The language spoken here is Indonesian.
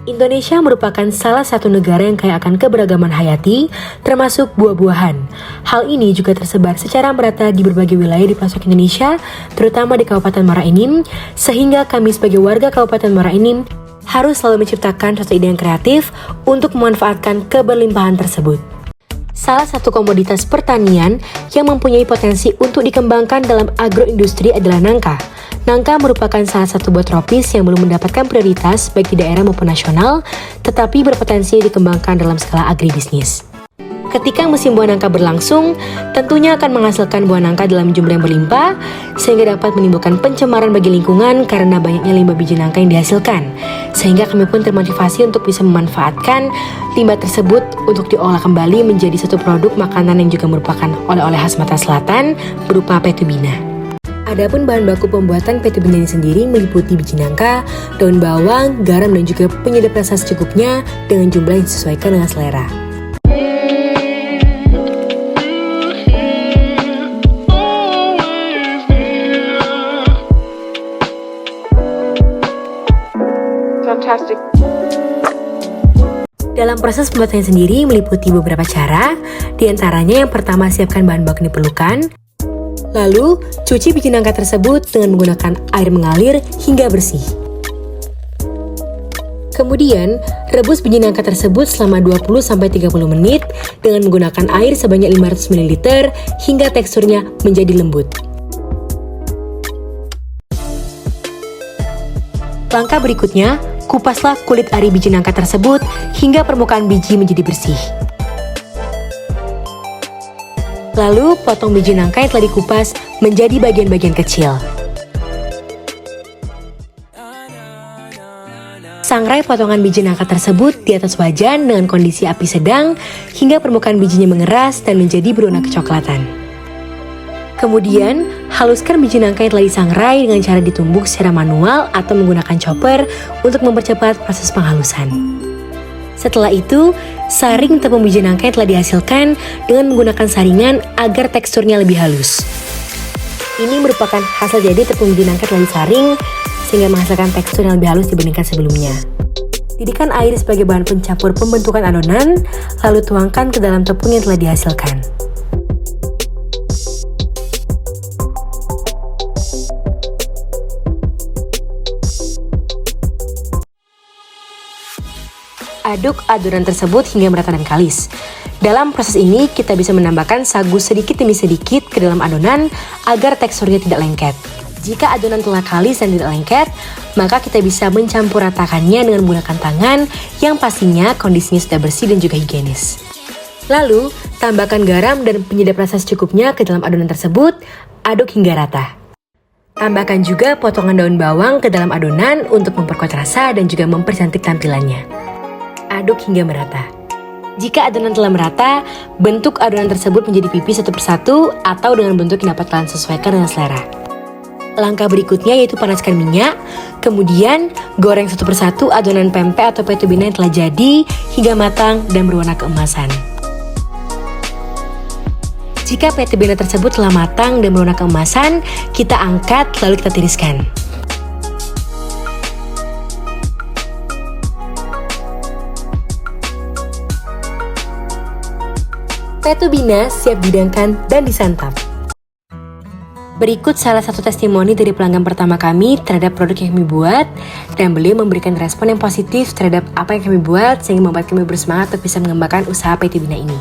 Indonesia merupakan salah satu negara yang kaya akan keberagaman hayati, termasuk buah-buahan. Hal ini juga tersebar secara merata di berbagai wilayah di pelosok Indonesia, terutama di Kabupaten Muara Enim, sehingga kami sebagai warga Kabupaten Muara Enim harus selalu menciptakan suatu ide yang kreatif untuk memanfaatkan keberlimpahan tersebut. Salah satu komoditas pertanian yang mempunyai potensi untuk dikembangkan dalam agroindustri adalah nangka. Nangka merupakan salah satu buah tropis yang belum mendapatkan prioritas baik di daerah maupun nasional, tetapi berpotensi dikembangkan dalam skala agribisnis. Ketika musim buah nangka berlangsung, tentunya akan menghasilkan buah nangka dalam jumlah yang berlimpah, sehingga dapat menimbulkan pencemaran bagi lingkungan karena banyaknya limbah biji nangka yang dihasilkan. Sehingga kami pun termotivasi untuk bisa memanfaatkan limbah tersebut untuk diolah kembali menjadi satu produk makanan yang juga merupakan oleh-oleh khas Sumatera Selatan berupa petubina. Adapun bahan baku pembuatan petubina ini sendiri meliputi biji nangka, daun bawang, garam dan juga penyedap rasa secukupnya dengan jumlah yang disesuaikan dengan selera. Fantastic. Dalam proses pembuatannya sendiri meliputi beberapa cara, diantaranya yang pertama siapkan bahan baku yang diperlukan, lalu cuci biji nangka tersebut dengan menggunakan air mengalir hingga bersih. Kemudian, rebus biji nangka tersebut selama 20-30 menit dengan menggunakan air sebanyak 500 ml hingga teksturnya menjadi lembut. Langkah berikutnya, kupaslah kulit ari biji nangka tersebut hingga permukaan biji menjadi bersih. Lalu, potong biji nangka yang telah dikupas menjadi bagian-bagian kecil. Sangrai potongan biji nangka tersebut di atas wajan dengan kondisi api sedang hingga permukaan bijinya mengeras dan menjadi berwarna kecoklatan. Kemudian, haluskan biji nangka yang telah disangrai dengan cara ditumbuk secara manual atau menggunakan chopper untuk mempercepat proses penghalusan. Setelah itu, saring tepung biji nangka yang telah dihasilkan dengan menggunakan saringan agar teksturnya lebih halus. Ini merupakan hasil jadi tepung biji nangka telah disaring sehingga menghasilkan tekstur yang lebih halus dibandingkan sebelumnya. Didihkan air sebagai bahan pencampur pembentukan adonan, lalu tuangkan ke dalam tepung yang telah dihasilkan. Aduk adonan tersebut hingga merata dan kalis. Dalam proses ini, kita bisa menambahkan sagu sedikit demi sedikit ke dalam adonan agar teksturnya tidak lengket. Jika adonan telah kalis dan tidak lengket, maka kita bisa mencampur ratakannya dengan menggunakan tangan yang pastinya kondisinya sudah bersih dan juga higienis. Lalu, tambahkan garam dan penyedap rasa secukupnya ke dalam adonan tersebut, aduk hingga rata. Tambahkan juga potongan daun bawang ke dalam adonan untuk memperkuat rasa dan juga mempercantik tampilannya. Aduk hingga merata. Jika adonan telah merata, bentuk adonan tersebut menjadi pipih satu persatu atau dengan bentuk yang dapat kalian sesuaikan dengan selera. Langkah berikutnya yaitu panaskan minyak, kemudian goreng satu persatu adonan pempek atau petubina yang telah jadi hingga matang dan berwarna keemasan. Jika petubina tersebut telah matang dan berwarna keemasan, kita angkat lalu kita tiriskan. Petubina siap dihidangkan dan disantap. Berikut salah satu testimoni dari pelanggan pertama kami terhadap produk yang kami buat, dan beliau memberikan respon yang positif terhadap apa yang kami buat sehingga membuat kami bersemangat untuk bisa mengembangkan usaha petubina ini.